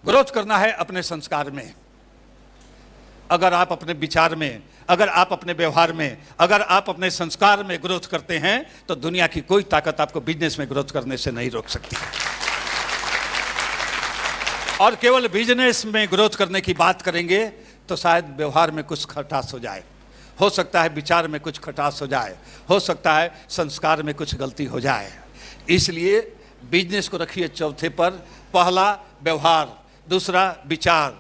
Growth करना है अपने संस्कार में। अगर आप अपने विचार में, अगर आप अपने व्यवहार में, अगर आप अपने संस्कार में ग्रोथ करते हैं तो दुनिया की कोई ताकत आपको बिजनेस में ग्रोथ करने से नहीं रोक सकती। और केवल बिजनेस में ग्रोथ करने की बात करेंगे तो शायद व्यवहार में कुछ खटास हो जाए, हो सकता है विचार में कुछ खटास हो जाए, हो सकता है संस्कार में कुछ गलती हो जाए। इसलिए बिजनेस को रखिए चौथे पर। पहला व्यवहार, दूसरा विचार,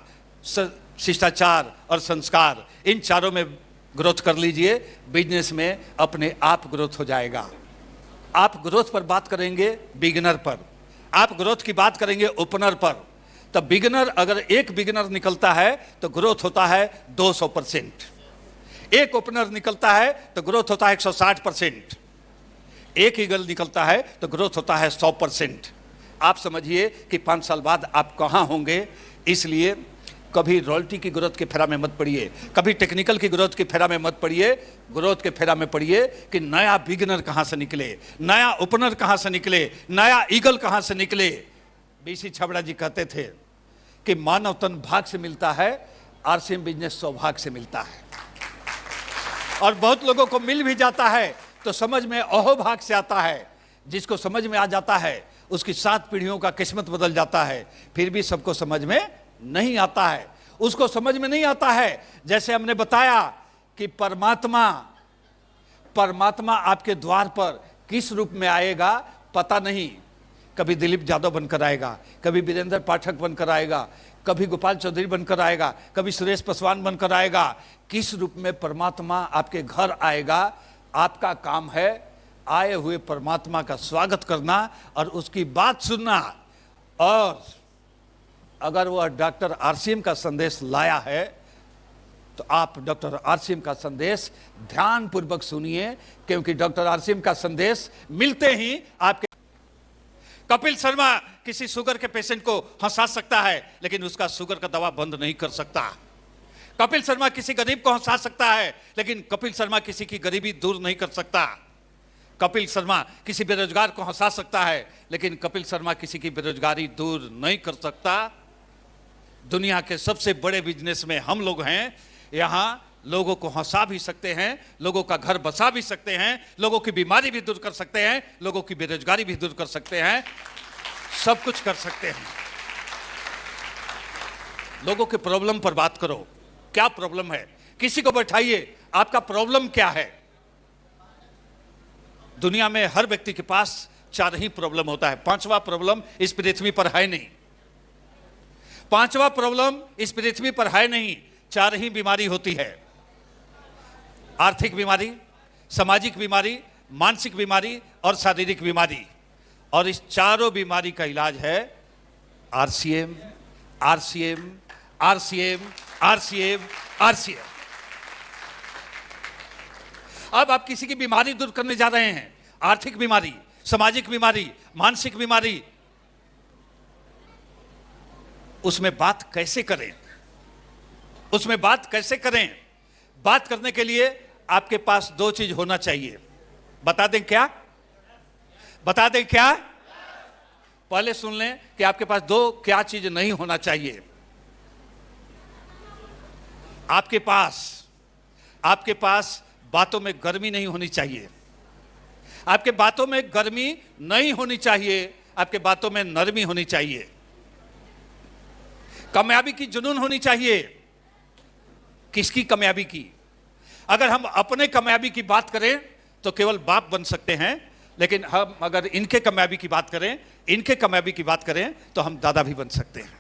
शिष्टाचार और संस्कार, इन चारों में ग्रोथ कर लीजिए। बिजनेस में अपने आप ग्रोथ हो जाएगा। आप ग्रोथ पर बात करेंगे बिगिनर पर, आप ग्रोथ की बात करेंगे ओपनर पर। तो बिगिनर, अगर एक बिगिनर निकलता है तो ग्रोथ होता है 200%, एक ओपनर निकलता है तो ग्रोथ होता है 160%, एक ईगल निकलता है तो ग्रोथ होता है 100%। आप समझिए कि 5 साल बाद आप कहाँ होंगे। इसलिए कभी रॉयल्टी की ग्रोथ के फेरा में मत पड़िए, कभी टेक्निकल की ग्रोथ के फेरा में मत पड़िए। ग्रोथ के फेरा में पड़िए कि नया बिगिनर कहाँ से निकले, नया ओपनर कहाँ से निकले, नया ईगल कहाँ से निकले। बीसी छबड़ा जी कहते थे कि मानव तन भाग से मिलता है, आरसीएम बिजनेस सौभाग्य से मिलता है। और बहुत लोगों को मिल भी जाता है तो समझ में अहोभाग से आता है। जिसको समझ में आ जाता है उसकी 7 पीढ़ियों का किस्मत बदल जाता है। फिर भी सबको समझ में नहीं आता है, उसको समझ में नहीं आता है। जैसे हमने बताया कि परमात्मा आपके द्वार पर किस रूप में आएगा पता नहीं। कभी दिलीप यादव बनकर आएगा, कभी वीरेंद्र पाठक बनकर आएगा, कभी गोपाल चौधरी बनकर आएगा, कभी सुरेश पासवान बनकर आएगा। किस रूप में परमात्मा आपके घर आएगा, आपका काम है आए हुए परमात्मा का स्वागत करना और उसकी बात सुनना। और अगर वह डॉक्टर आरसीएम का संदेश लाया है तो आप डॉक्टर आरसीएम का संदेश ध्यानपूर्वक सुनिए, क्योंकि डॉक्टर आरसीएम का संदेश मिलते ही आपके। कपिल शर्मा किसी शुगर के पेशेंट को हंसा सकता है लेकिन उसका शुगर का दवा बंद नहीं कर सकता। कपिल शर्मा किसी गरीब को हंसा सकता है लेकिन कपिल शर्मा किसी की गरीबी दूर नहीं कर सकता। कपिल शर्मा किसी बेरोजगार को हंसा सकता है लेकिन कपिल शर्मा किसी की बेरोजगारी दूर नहीं कर सकता। दुनिया के सबसे बड़े बिजनेस में हम लोग हैं। यहाँ लोगों को हंसा भी सकते हैं, लोगों का घर बसा भी सकते हैं, लोगों की बीमारी भी दूर कर सकते हैं, लोगों की बेरोजगारी भी दूर कर सकते हैं, सब कुछ कर सकते हैं। लोगों के प्रॉब्लम पर बात करो, क्या प्रॉब्लम है, किसी को बैठाइए, आपका प्रॉब्लम क्या है। दुनिया में हर व्यक्ति के पास 4 ही प्रॉब्लम होता है, 5वां प्रॉब्लम इस पृथ्वी पर है नहीं। 5वां प्रॉब्लम इस पृथ्वी पर है नहीं। 4 ही बीमारी होती है, आर्थिक बीमारी, सामाजिक बीमारी, मानसिक बीमारी और शारीरिक बीमारी। और इस चारों बीमारी का इलाज है RCM, RCM, RCM, RCM, RCM. अब आप किसी की बीमारी दूर करने जा रहे हैं, आर्थिक बीमारी, सामाजिक बीमारी, मानसिक बीमारी, उसमें बात कैसे करें, उसमें बात कैसे करें। बात करने के लिए आपके पास 2 चीज होना चाहिए। बता दें क्या? बता दें क्या? पहले सुन लें कि आपके पास 2 क्या चीज नहीं होना चाहिए। आपके पास बातों में गर्मी नहीं होनी चाहिए, आपके बातों में गर्मी नहीं होनी चाहिए, आपके बातों में नरमी होनी चाहिए। कामयाबी की जुनून होनी चाहिए। किसकी कामयाबी की? अगर हम अपने कामयाबी की बात करें तो केवल बाप बन सकते हैं, लेकिन हम अगर इनके कामयाबी की बात करें, इनके कामयाबी की बात करें तो हम दादा भी बन सकते हैं।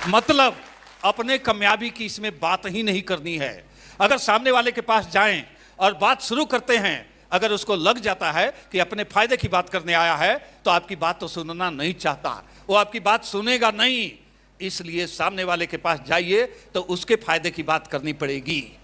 मतलब अपने कामयाबी की इसमें बात ही नहीं करनी है। अगर सामने वाले के पास जाएं और बात शुरू करते हैं, अगर उसको लग जाता है कि अपने फायदे की बात करने आया है तो आपकी बात तो सुनना नहीं चाहता, वो आपकी बात सुनेगा नहीं। इसलिए सामने वाले के पास जाइए तो उसके फायदे की बात करनी पड़ेगी,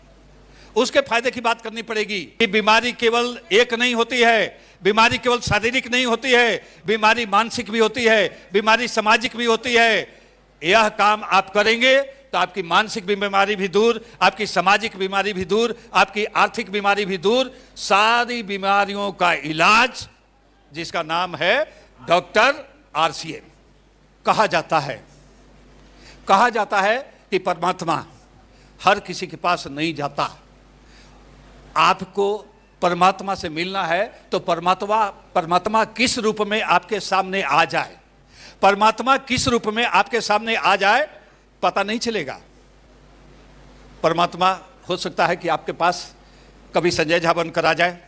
उसके फायदे की बात करनी पड़ेगी। बीमारी केवल एक नहीं होती है, बीमारी केवल शारीरिक नहीं होती है, बीमारी मानसिक भी होती है, बीमारी सामाजिक भी होती है। यह काम आप करेंगे तो आपकी मानसिक बीमारी भी दूर, आपकी सामाजिक बीमारी भी दूर, आपकी आर्थिक बीमारी भी दूर, सारी बीमारियों का इलाज जिसका नाम है डॉक्टर आरसीएम। कहा जाता है कि परमात्मा हर किसी के पास नहीं जाता। आपको परमात्मा से मिलना है तो परमात्मा किस रूप में आपके सामने आ जाए, परमात्मा किस रूप में आपके सामने आ जाए पता नहीं चलेगा। परमात्मा हो सकता है कि आपके पास कभी संजय झा बनकर आ जाए,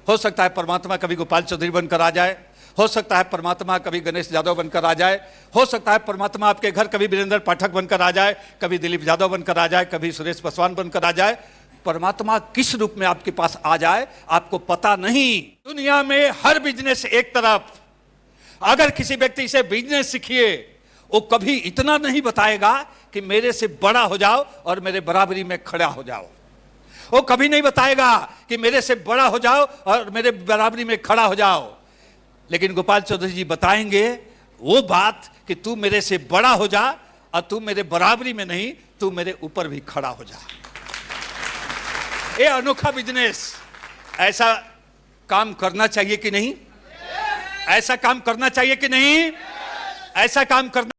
हो सकता है परमात्मा कभी गोपाल चौधरी बनकर आ जाए, हो सकता है परमात्मा कभी गणेश यादव बनकर आ जाए, हो सकता है परमात्मा आपके घर कभी वीरेंद्र पाठक बनकर आ जाए, कभी दिलीप यादव बनकर आ जाए, कभी सुरेश पासवान बनकर आ जाए। परमात्मा किस रूप में आपके पास आ जाए आपको पता नहीं। दुनिया में हर बिजनेस एक तरफ, अगर किसी व्यक्ति से बिजनेस सीखिए वो कभी इतना नहीं बताएगा कि मेरे से बड़ा हो जाओ और मेरे बराबरी में खड़ा हो जाओ। वो कभी नहीं बताएगा कि मेरे से बड़ा हो जाओ और मेरे बराबरी में खड़ा हो जाओ। लेकिन गोपाल चौधरी जी बताएंगे वो बात कि तू मेरे से बड़ा हो जा और तू मेरे बराबरी में नहीं, तू मेरे ऊपर भी खड़ा हो जा। ये अनोखा बिजनेस, ऐसा काम करना चाहिए कि नहीं? ऐसा काम करना चाहिए कि नहीं? ऐसा काम करना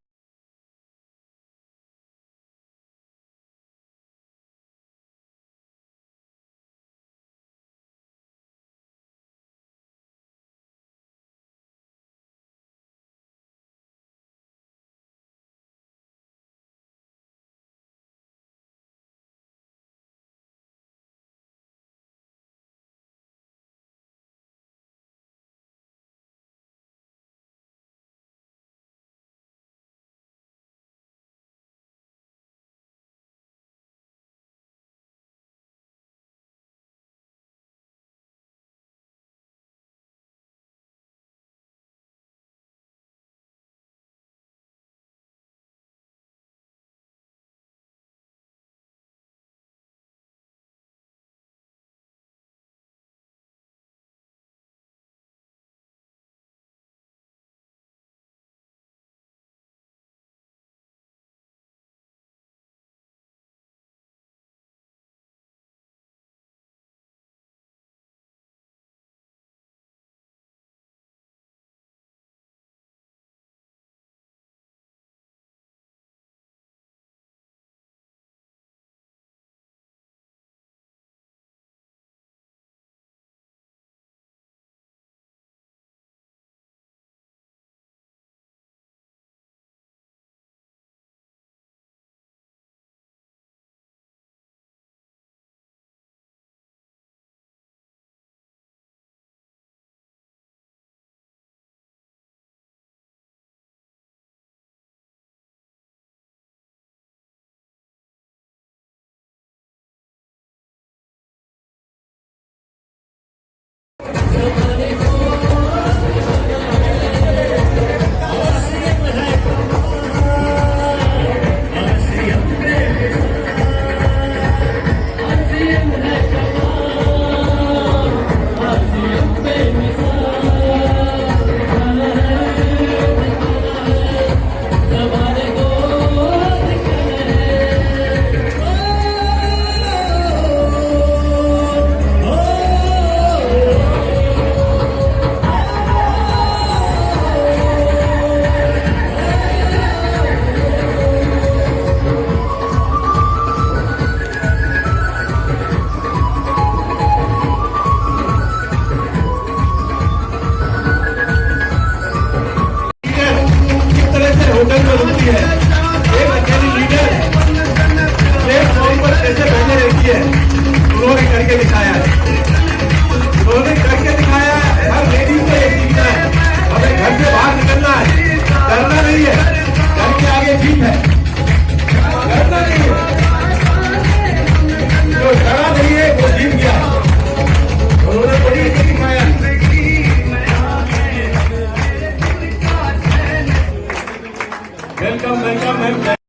होटल में रुकती है, एक अकेली लीडर प्लेटफॉर्म पर कैसे बैठे रहती है, उन्होंने करके दिखाया है। उन्होंने करके दिखाया है। हर लेडीज को एक सीखना है, हमें घर से बाहर निकलना है, डरना नहीं है, घर के आगे जीत है, डरना नहीं है। जो डरा नहीं है वो जीत गया। उन्होंने बड़ी अच्छी दिखाया। Welcome welcome.